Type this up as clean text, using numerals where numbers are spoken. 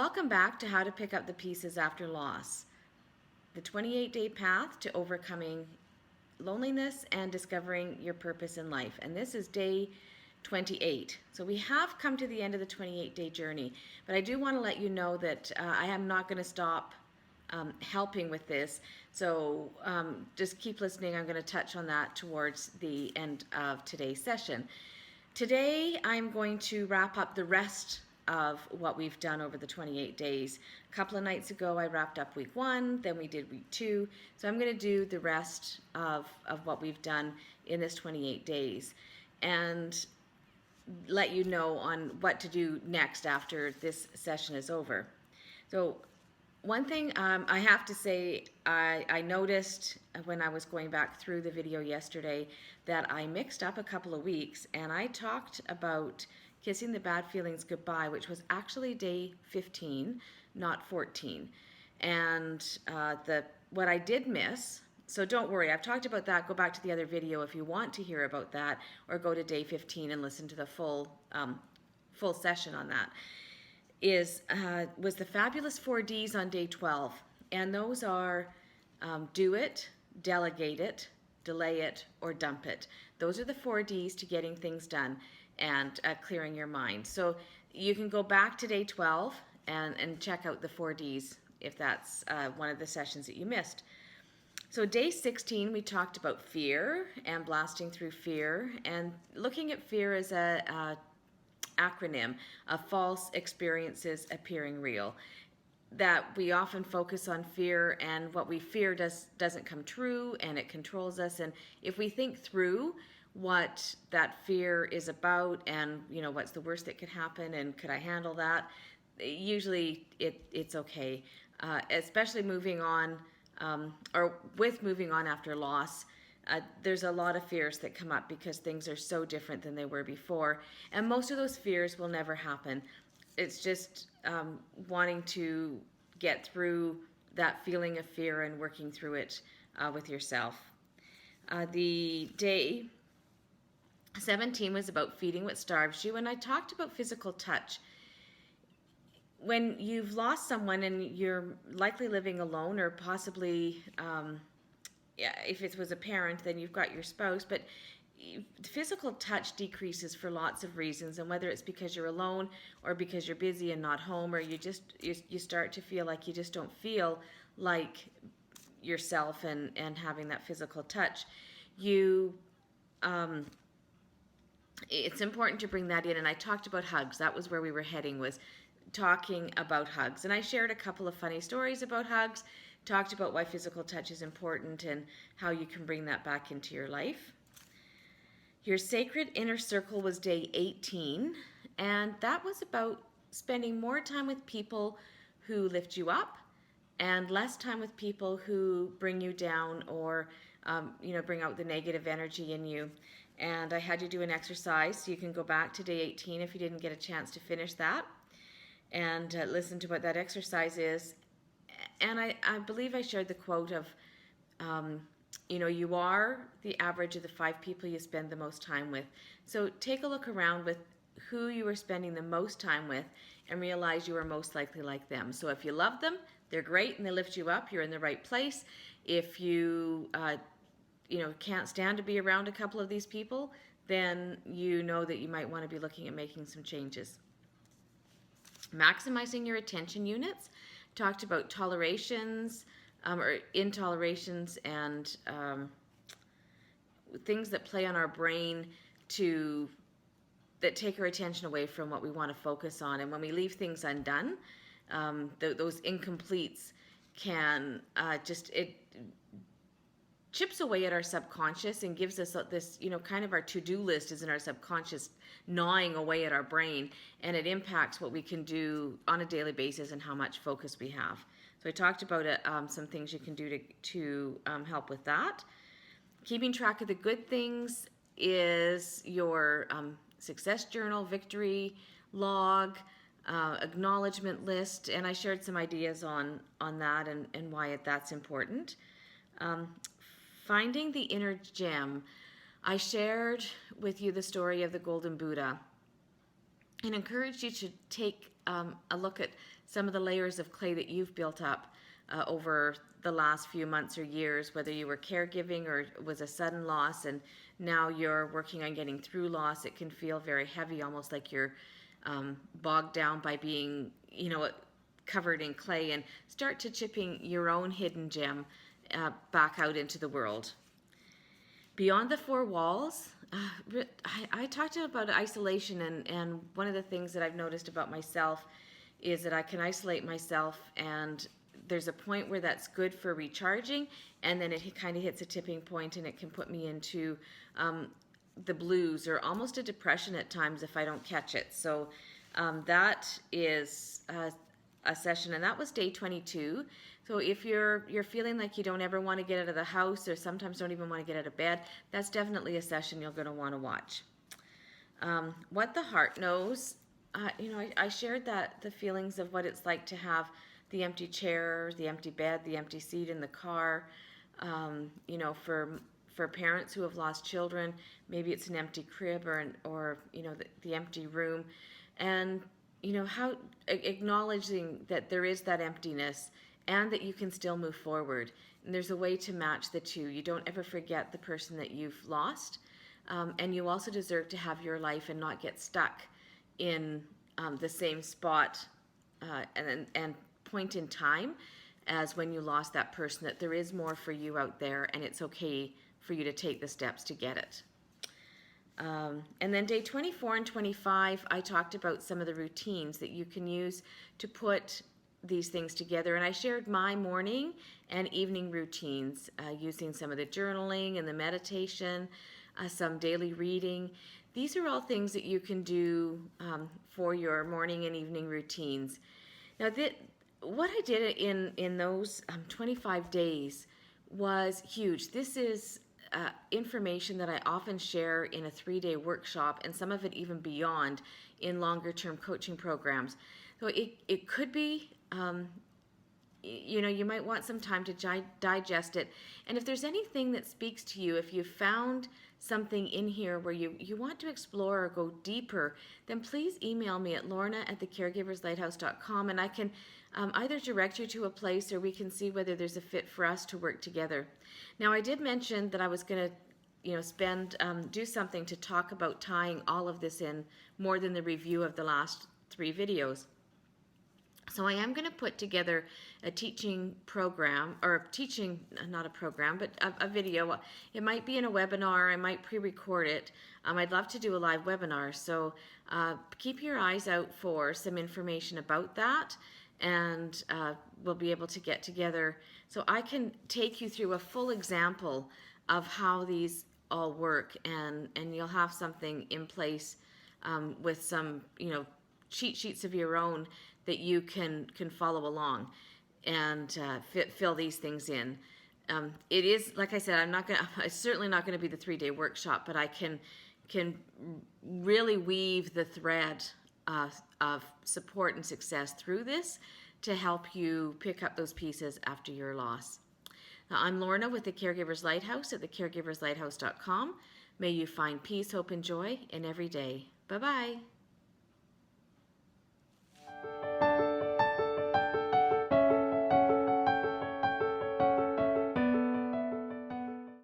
welcome back to How to Pick Up the Pieces After Loss, the 28-day path to overcoming loneliness and discovering your purpose in life. And this is day 28. So we have come to the end of the 28-day journey, but I do want to let you know that I am not going to stop helping with this. So just keep listening. I'm going to touch on that towards the end of today's session. Today, I'm going to wrap up the rest of what we've done over the 28 days. A couple of nights ago, I wrapped up week 1, then we did week 2. So I'm going to do the rest of what we've done in this 28 days and let you know on what to do next after this session is over. So one thing I have to say, I noticed when I was going back through the video yesterday that I mixed up a couple of weeks, and I talked about kissing the bad feelings goodbye, which was actually day 15, not 14. And what I did miss, so don't worry, I've talked about that. Go back to the other video if you want to hear about that, or go to day 15 and listen to the full session on that. Was the fabulous 4Ds on day 12. And those are do it, delegate it, delay it, or dump it. Those are the 4Ds to getting things done and clearing your mind. So you can go back to day 12 and check out the 4Ds if that's one of the sessions that you missed. So day 16, we talked about fear and blasting through fear and looking at fear as a acronym of false experiences appearing real. That we often focus on fear, and what we fear doesn't come true, and it controls us. And if we think through what that fear is about, and what's the worst that could happen, and could I handle that, usually it's okay. Especially moving on, or with moving on after loss. There's a lot of fears that come up because things are so different than they were before. And most of those fears will never happen. It's just wanting to get through that feeling of fear and working through it with yourself. The day 17 was about feeding what starves you, and I talked about physical touch. When you've lost someone and you're likely living alone, or possibly if it was a parent, then you've got your spouse, but physical touch decreases for lots of reasons, and whether it's because you're alone or because you're busy and not home, or you start to feel like you just don't feel like yourself and having that physical touch, it's important to bring that in. And I talked about hugs. That was where we were heading, was talking about hugs. And I shared a couple of funny stories about hugs, talked about why physical touch is important and how you can bring that back into your life. Your sacred inner circle was day 18, and that was about spending more time with people who lift you up and less time with people who bring you down or bring out the negative energy in you. And I had you do an exercise, so you can go back to day 18 if you didn't get a chance to finish that, and listen to what that exercise is. And I believe I shared the quote of, you are the average of the 5 people you spend the most time with. So take a look around with who you are spending the most time with and realize you are most likely like them. So if you love them, they're great and they lift you up, you're in the right place. If you, can't stand to be around a couple of these people, then you know that you might want to be looking at making some changes. Maximizing your attention units. Talked about tolerations or intolerations and things that play on our brain that take our attention away from what we want to focus on. And when we leave things undone, those incompletes can it chips away at our subconscious and gives us this, kind of our to-do list is in our subconscious, gnawing away at our brain, and it impacts what we can do on a daily basis and how much focus we have. So I talked about some things you can do to help with that. Keeping track of the good things is your success journal, victory log, acknowledgement list, and I shared some ideas on that and why that's important. Finding the inner gem. I shared with you the story of the Golden Buddha and encouraged you to take a look at some of the layers of clay that you've built up over the last few months or years, whether you were caregiving or it was a sudden loss and now you're working on getting through loss. It can feel very heavy, almost like you're bogged down by being, covered in clay, and start to chipping your own hidden gem back out into the world. Beyond the four walls, I talked about isolation, and one of the things that I've noticed about myself is that I can isolate myself, and there's a point where that's good for recharging, and then it kind of hits a tipping point and it can put me into the blues or almost a depression at times if I don't catch it. So that is a session, and that was day 22. So if you're feeling like you don't ever want to get out of the house, or sometimes don't even want to get out of bed, that's definitely a session you're going to want to watch. What the Heart Knows, I shared the feelings of what it's like to have the empty chair, the empty bed, the empty seat in the car. For parents who have lost children, maybe it's an empty crib or the empty room, and how acknowledging that there is that emptiness and that you can still move forward. And there's a way to match the two. You don't ever forget the person that you've lost, and you also deserve to have your life and not get stuck in the same spot and point in time as when you lost that person, that there is more for you out there, and it's okay for you to take the steps to get it. And then day 24 and 25, I talked about some of the routines that you can use to put these things together. And I shared my morning and evening routines using some of the journaling and the meditation, some daily reading. These are all things that you can do for your morning and evening routines. Now, what I did in those 25 days was huge. This is information that I often share in a 3-day workshop, and some of it even beyond in longer term coaching programs. So it could be, you might want some time to digest it. And if there's anything that speaks to you, if you found something in here where you want to explore or go deeper, then please email me at lorna@thecaregiverslighthouse.com, and I can either direct you to a place, or we can see whether there's a fit for us to work together. Now, I did mention that I was going to do something to talk about tying all of this in more than the review of the last 3 videos. So I am going to put together a teaching program, or not a program, but a video. It might be in a webinar. I might pre-record it. I'd love to do a live webinar. So keep your eyes out for some information about that, and we'll be able to get together so I can take you through a full example of how these all work, and you'll have something in place with some cheat sheets of your own that you can follow along and fill these things in. It is, like I said, it's certainly not going to be the 3-day workshop, but I can really weave the thread of support and success through this to help you pick up those pieces after your loss. Now, I'm Lorna with the Caregivers Lighthouse at thecaregiverslighthouse.com. May you find peace, hope, and joy in every day. Bye-bye.